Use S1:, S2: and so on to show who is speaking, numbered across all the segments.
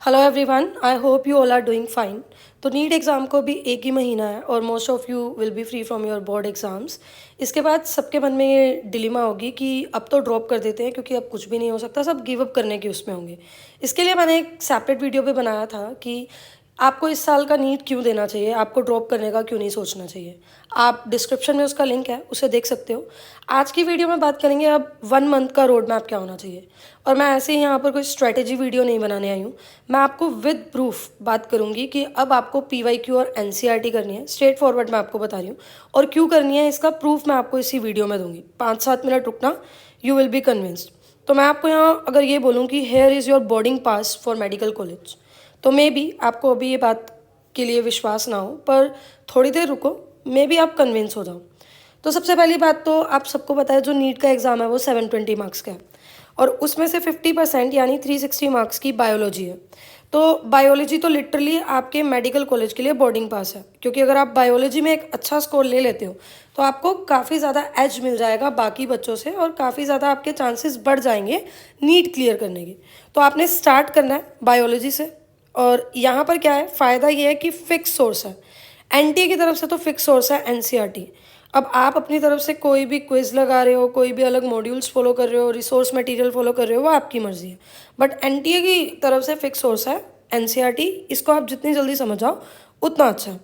S1: Hello everyone, I hope you all are doing fine. तो NEET exam को भी एक ही महीना है और most of you will be free from your board exams. इसके बाद सबके मन में ये डिलेमा होगी कि अब तो ड्रॉप कर देते हैं क्योंकि अब कुछ भी नहीं हो सकता, सब गिव अप करने के उसमें होंगे। इसके लिए मैंने एक सेपरेट वीडियो भी बनाया था कि आपको इस साल का नीट क्यों देना चाहिए, आपको ड्रॉप करने का क्यों नहीं सोचना चाहिए। आप डिस्क्रिप्शन में उसका लिंक है, उसे देख सकते हो। आज की वीडियो में बात करेंगे अब 1 मंथ का रोड मैप क्या होना चाहिए। और मैं ऐसे ही यहाँ पर कोई स्ट्रेटेजी वीडियो नहीं बनाने आई हूँ, मैं आपको विद प्रूफ बात करूँगी कि अब आपको PYQ और NCERT करनी है। स्ट्रेट फॉरवर्ड मैं आपको बता रही हूँ और क्यों करनी है इसका प्रूफ मैं आपको इसी वीडियो में दूंगी। 5-7 मिनट रुकना, यू विल बी कन्विंस्ड। तो मैं आपको यहाँ अगर ये बोलूँ कि here is your boarding pass for medical college, तो मे बी आपको अभी ये बात के लिए विश्वास ना हो, पर थोड़ी देर रुको, मे बी आप कन्विंस हो जाओ। तो सबसे पहली बात तो आप सबको पता है जो नीट का एग्ज़ाम है वो 720 मार्क्स का है और उसमें से 50% यानी 360 मार्क्स की बायोलॉजी है। तो बायोलॉजी तो लिटरली आपके मेडिकल कॉलेज के लिए बोर्डिंग पास है, क्योंकि अगर आप बायोलॉजी में एक अच्छा स्कोर ले लेते हो तो आपको काफ़ी ज़्यादा एज मिल जाएगा बाकी बच्चों से और काफ़ी ज़्यादा आपके चांसेस बढ़ जाएंगे नीट क्लियर करने के। तो आपने स्टार्ट करना है बायोलॉजी से। और यहाँ पर क्या है फ़ायदा ये है कि फ़िक्स सोर्स है, NTA की तरफ से तो फिक्स सोर्स है NCERT। अब आप अपनी तरफ से कोई भी क्विज लगा रहे हो, कोई भी अलग मॉड्यूल्स फॉलो कर रहे हो, रिसोर्स मटेरियल फॉलो कर रहे हो, वो आपकी मर्जी है। बट NTA की तरफ से फिक्स सोर्स है NCERT। इसको आप जितनी जल्दी समझ जाओ उतना अच्छा है।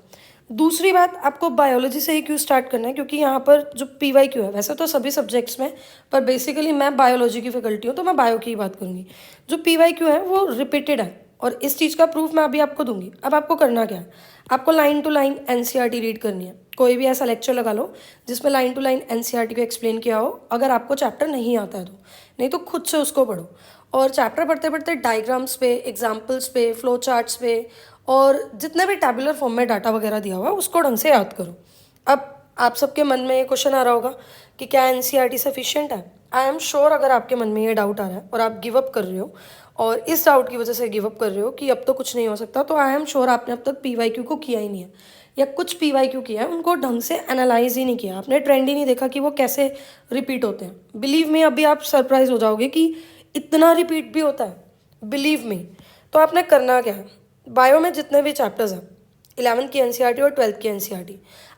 S1: दूसरी बात, आपको बायोलॉजी से ही क्यों स्टार्ट करना है, क्योंकि यहाँ पर जो PYQ है, वैसे तो सभी सब्जेक्ट्स में, पर बेसिकली मैं बायोलॉजी की फैकल्टी हूँ तो मैं बायो की ही बात करूँगी। जो PYQ है वो रिपीटेड है और इस चीज़ का प्रूफ मैं अभी आपको दूंगी। अब आपको करना क्या है, आपको line to line NCERT read करनी है। कोई भी ऐसा लेक्चर लगा लो जिसमें लाइन टू लाइन NCERT को एक्सप्लेन किया हो, अगर आपको चैप्टर नहीं आता है तो, नहीं तो खुद से उसको पढ़ो। और चैप्टर पढ़ते पढ़ते डायग्राम्स पे, एग्जाम्पल्स पे, फ्लो चार्ट्स पे और जितने भी टैबुलर फॉर्म में डाटा वगैरह दिया हुआ है उसको ढंग से याद करो। अब आप सबके मन में ये क्वेश्चन आ रहा होगा कि क्या NCERT सफिशिएंट है। आई एम श्योर अगर आपके मन में ये डाउट आ रहा है और आप गिव अप कर रहे हो और इस डाउट की वजह से गिव अप कर रहे हो कि अब तो कुछ नहीं हो सकता, तो आई एम श्योर आपने अब तक PYQ को किया ही नहीं है, या कुछ PYQ किया है उनको ढंग से एनालाइज ही नहीं किया, आपने ट्रेंड ही नहीं देखा कि वो कैसे रिपीट होते हैं। बिलीव मी, अभी आप सरप्राइज हो जाओगे कि इतना रिपीट भी होता है, बिलीव मी। तो आपने करना क्या है, बायो में जितने भी चैप्टर्स हैं, 11th की NCERT और 12th की NCERT,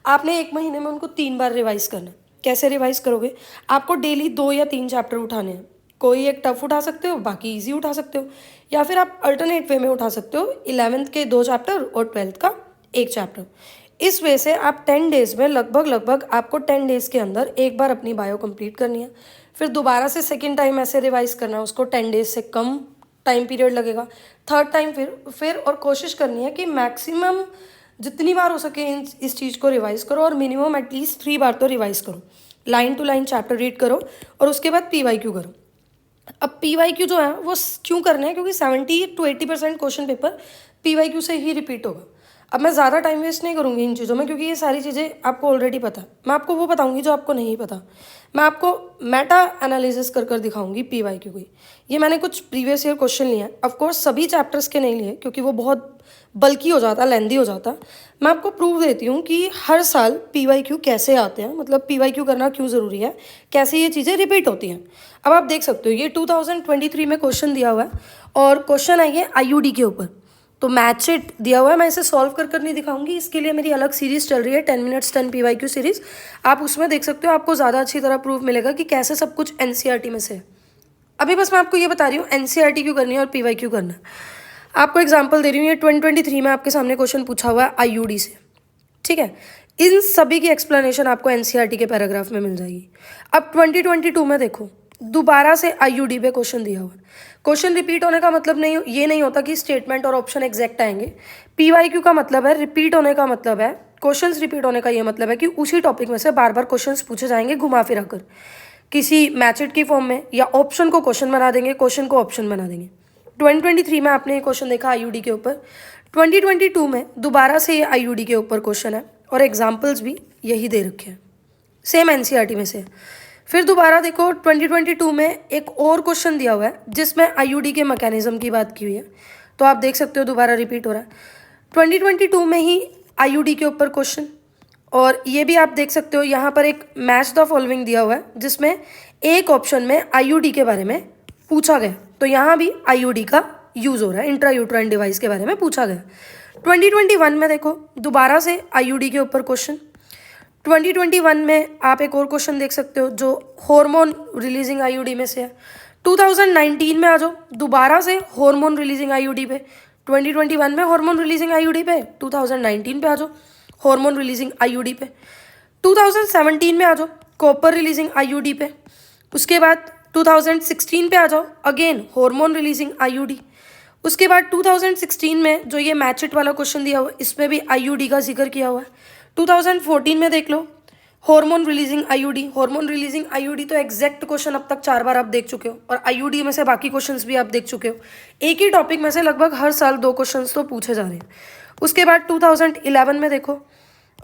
S1: आपने 1 महीने में उनको 3 बार रिवाइज करना है। कैसे रिवाइज करोगे, आपको डेली 2 या 3 चैप्टर उठाने हैं। कोई एक टफ उठा सकते हो, बाकी इजी उठा सकते हो, या फिर आप अल्टरनेट वे में उठा सकते हो, 11th के 2 चैप्टर और 12th का 1 चैप्टर। इस वे से आप 10 डेज़ में लगभग आपको 10 डेज़ के अंदर एक बार अपनी बायो कंप्लीट करनी है। फिर दोबारा से सेकेंड टाइम ऐसे रिवाइज करना है, उसको 10 डेज से कम टाइम पीरियड लगेगा। थर्ड टाइम फिर और कोशिश करनी है कि मैक्सिमम जितनी बार हो सके इस चीज़ को रिवाइज करो और मिनिमम एटलीस्ट 3 बार तो रिवाइज करो। Line to line chapter read करो और उसके बाद PYQ करो। अब PYQ जो है वो क्यों करना है, क्योंकि 70-80% क्वेश्चन पेपर PYQ से ही रिपीट होगा। अब मैं ज़्यादा टाइम वेस्ट नहीं करूँगी इन चीज़ों में, क्योंकि ये सारी चीज़ें आपको ऑलरेडी पता है। मैं आपको वो बताऊँगी जो आपको नहीं पता। मैं आपको मेटा एनालिसिस कर दिखाऊँगी PYQ की। ये मैंने कुछ प्रीवियस ईयर क्वेश्चन लिए हैं, ऑफकोर्स सभी चैप्टर्स के नहीं लिए क्योंकि वो बहुत बल्कि हो जाता, लेंदी हो जाता। मैं आपको प्रूफ देती हूँ कि हर साल PYQ कैसे आते हैं, मतलब PYQ करना क्यों ज़रूरी है, कैसे ये चीज़ें रिपीट होती हैं। अब आप देख सकते हो ये 2023 में क्वेश्चन दिया हुआ है और क्वेश्चन है ये IUD के ऊपर। तो मैच इट दिया हुआ है, मैं इसे सॉल्व कर नहीं दिखाऊंगी, इसके लिए मेरी अलग सीरीज़ चल रही है 10 मिनट्स 10 PYQ सीरीज़। आप उसमें देख सकते हो, आपको ज़्यादा अच्छी तरह प्रूफ मिलेगा कि कैसे सब कुछ NCERT में से है। अभी बस मैं आपको ये बता रही हूँ NCERT क्यों करनी है और PYQ करना है। आपको एग्जाम्पल दे रही हूँ, ये 2023 में आपके सामने क्वेश्चन पूछा हुआ है IUD से, ठीक है। इन सभी की एक्सप्लेनेशन आपको NCERT के पैराग्राफ में मिल जाएगी। अब 2022 में देखो, दोबारा से IUD पे क्वेश्चन दिया हुआ है। क्वेश्चन रिपीट होने का मतलब नहीं, ये नहीं होता कि स्टेटमेंट और ऑप्शन एग्जैक्ट आएंगे। PYQ का मतलब है रिपीट होने का, मतलब है क्वेश्चंस रिपीट होने का ये मतलब है कि उसी टॉपिक में से बार बार क्वेश्चंस पूछे जाएंगे घुमा फिरा कर, किसी मैचेड की फॉर्म में, या ऑप्शन को क्वेश्चन बना देंगे, क्वेश्चन को ऑप्शन बना देंगे। 2023 में आपने ये क्वेश्चन देखा IUD के ऊपर, 2022 में दोबारा से ये IUD के ऊपर क्वेश्चन है और एग्जाम्पल्स भी यही दे रखे हैं, सेम NCERT में से। फिर दोबारा देखो 2022 में एक और क्वेश्चन दिया हुआ है जिसमें IUD के मैकेनिज्म की बात की हुई है, तो आप देख सकते हो दोबारा रिपीट हो रहा है 2022 में ही IUD के ऊपर क्वेश्चन। और ये भी आप देख सकते हो यहाँ पर एक मैच द फॉलोइंग दिया हुआ है जिसमें एक ऑप्शन में IUD के बारे में पूछा गया, तो यहाँ भी IUD का यूज़ हो रहा है, इंट्रा यूट्राइन डिवाइस के बारे में पूछा गया। 2021 में देखो दोबारा से आईयूडी के ऊपर क्वेश्चन। 2021 में आप एक और क्वेश्चन देख सकते हो जो हार्मोन रिलीजिंग आईयूडी में से है। 2019 में आ जाओ, दोबारा से हार्मोन रिलीजिंग आईयूडी पे। 2021 में हार्मोन रिलीजिंग आईयूडी पे, 2019 पे आ जाओ हार्मोन रिलीजिंग आईयूडी पे। 2017 में आ जाओ कॉपर रिलीजिंग आईयूडी पे। उसके बाद 2016 पे आ जाओ अगेन हार्मोन रिलीजिंग आईयूडी। उसके बाद 2016 में जो ये मैचिट वाला क्वेश्चन दिया हुआ है इसमें भी आईयूडी का जिक्र किया हुआ है। 2014 में देख लो hormone releasing IUD. Hormone releasing IUD तो एग्जैक्ट क्वेश्चन अब तक 4 बार आप देख चुके हो और आईयूडी में से बाकी क्वेश्चंस भी आप देख चुके हो। एक ही टॉपिक में से लगभग हर साल 2 क्वेश्चंस तो पूछे जा रहे हैं। उसके बाद 2011 में देखो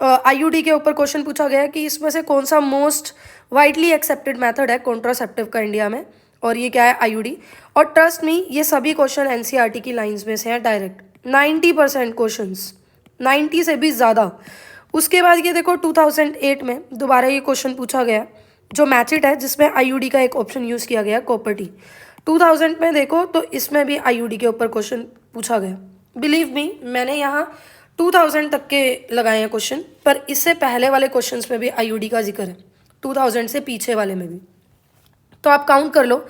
S1: आईयूडी के ऊपर क्वेश्चन पूछा गया है कि इसमें से कौन सा मोस्ट वाइडली एक्सेप्टेड मेथड है कॉन्ट्रासेप्टिव का इंडिया में, और ये क्या है आईयूडी। और ट्रस्ट मी ये सभी क्वेश्चन एनसीईआरटी की लाइंस में से हैं डायरेक्ट, 90% क्वेश्चंस, 90 से भी ज़्यादा। उसके बाद ये देखो 2008 में दोबारा ये क्वेश्चन पूछा गया जो मैचिट है जिसमें आईयूडी का एक ऑप्शन यूज़ किया गया कॉपर्टी। 2000 में देखो तो इसमें भी आईयूडी के ऊपर क्वेश्चन पूछा गया। बिलीव मी मैंने यहाँ 2000 तक के लगाए हैं क्वेश्चन, पर इससे पहले वाले क्वेश्चंस में भी आईयूडी का जिक्र है, 2000 से पीछे वाले में भी। तो आप काउंट कर लो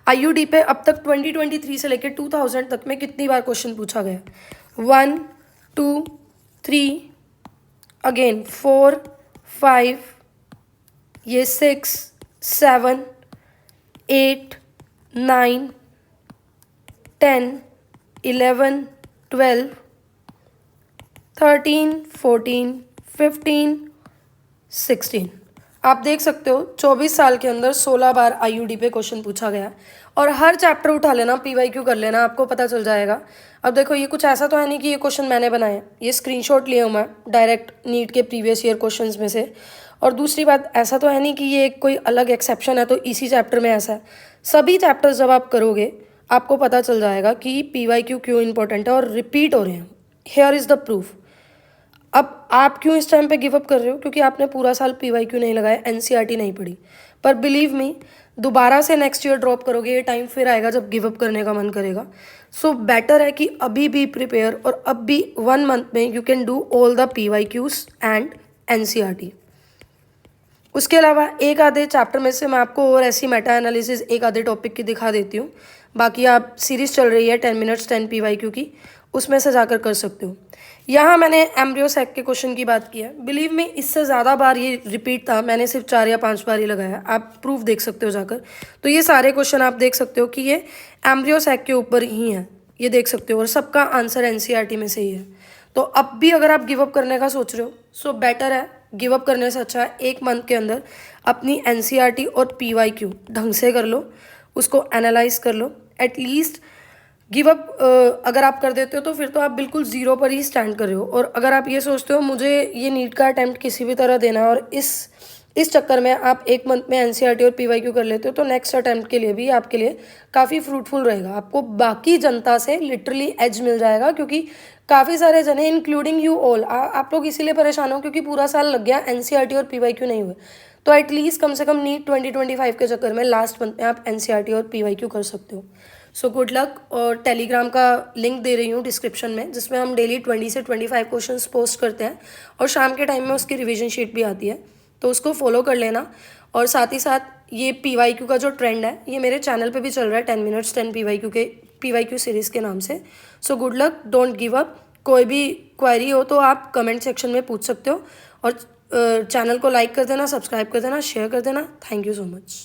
S1: आईयूडी पे अब तक 2023 से लेकर 2000 तक में कितनी बार क्वेश्चन पूछा गया। 1 2 3 अगेन 4 5 ये 6 7 8 9 10 11 12 13 14 15 16। आप देख सकते हो 24 साल के अंदर 16 बार आईयूडी पे क्वेश्चन पूछा गया। और हर चैप्टर उठा लेना, पीवाईक्यू कर लेना, आपको पता चल जाएगा। अब देखो ये कुछ ऐसा तो है नहीं कि ये क्वेश्चन मैंने बनाए, ये स्क्रीनशॉट लिए हूँ मैं डायरेक्ट नीट के प्रीवियस ईयर क्वेश्चंस में से। और दूसरी बात ऐसा तो है नहीं कि ये कोई अलग एक्सेप्शन है तो इसी चैप्टर में ऐसा है। सभी चैप्टर्स जब आप करोगे आपको पता चल जाएगा कि पीवाईक्यू क्यों इंपॉर्टेंट है और रिपीट हो रहे हैं। Here is the proof. अब आप क्यों इस टाइम पे गिव अप कर रहे हो? क्योंकि आपने पूरा साल पीवाईक्यू नहीं लगाया, एनसीईआरटी नहीं पढ़ी। पर बिलीव मी दोबारा से नेक्स्ट ईयर ड्रॉप करोगे, ये टाइम फिर आएगा जब गिव अप करने का मन करेगा। सो बेटर है कि अभी भी प्रिपेयर, और अब भी 1 मंथ में you can do all the PYQs and NCERT. उसके अलावा एक आधे चैप्टर में से मैं आपको और ऐसी मेटा एनालिसिस एक आधे टॉपिक की दिखा देती हूँ। बाकी आप सीरीज़ चल रही है 10 मिनट्स 10 पीवाईक्यू की, उसमें से जाकर कर सकते हो। यहाँ मैंने एम्ब्रियो सैक के क्वेश्चन की बात की है। बिलीव मी इससे ज़्यादा बार ये रिपीट था, मैंने सिर्फ 4 या 5 बार ही लगाया। आप प्रूफ देख सकते हो जाकर। तो ये सारे क्वेश्चन आप देख सकते हो कि ये एम्ब्रियो सैक के ऊपर ही हैं, ये देख सकते हो। और सबका आंसर एनसीईआरटी में से ही है। तो अब भी अगर आप गिव अप करने का सोच रहे हो सो बेटर है, गिव अप करने से अच्छा है 1 मंथ के अंदर अपनी एनसीईआरटी और पीवाईक्यू ढंग से कर लो, उसको एनालाइज कर लो। एटलीस्ट गिव अप अगर आप कर देते हो तो फिर तो आप बिल्कुल ज़ीरो पर ही स्टैंड कर रहे हो। और अगर आप ये सोचते हो मुझे ये नीट का अटैम्प्ट किसी भी तरह देना है और इस चक्कर में आप 1 मंथ में एनसीईआरटी और पीवाईक्यू कर लेते हो तो नेक्स्ट अटैम्प्ट के लिए भी आपके लिए काफ़ी फ्रूटफुल रहेगा। आपको बाकी जनता से लिटरली एज मिल जाएगा, क्योंकि काफ़ी सारे जने इंक्लूडिंग यू ऑल आप लोग इसीलिए परेशान हो क्योंकि पूरा साल लग गया, एनसीईआरटी और पीवाईक्यू नहीं हुए। तो एटलीस्ट कम से कम नीट 2025 के चक्कर में लास्ट मंथ में आप एनसीईआरटी और पीवाईक्यू कर सकते हो। So good luck. और टेलीग्राम का लिंक दे रही हूँ डिस्क्रिप्शन में, जिसमें हम डेली 20 से 25 क्वेश्चंस पोस्ट करते हैं और शाम के टाइम में उसकी रिवीजन शीट भी आती है, तो उसको फॉलो कर लेना। और साथ ही साथ ये पीवाईक्यू का जो ट्रेंड है ये मेरे चैनल पे भी चल रहा है, 10 मिनट्स 10 पीवाईक्यू सीरीज़ के नाम से। So good luck, don't give up. कोई भी क्वेरी हो तो आप कमेंट सेक्शन में पूछ सकते हो। और चैनल को लाइक कर देना, सब्सक्राइब कर देना, शेयर कर देना। Thank you so much.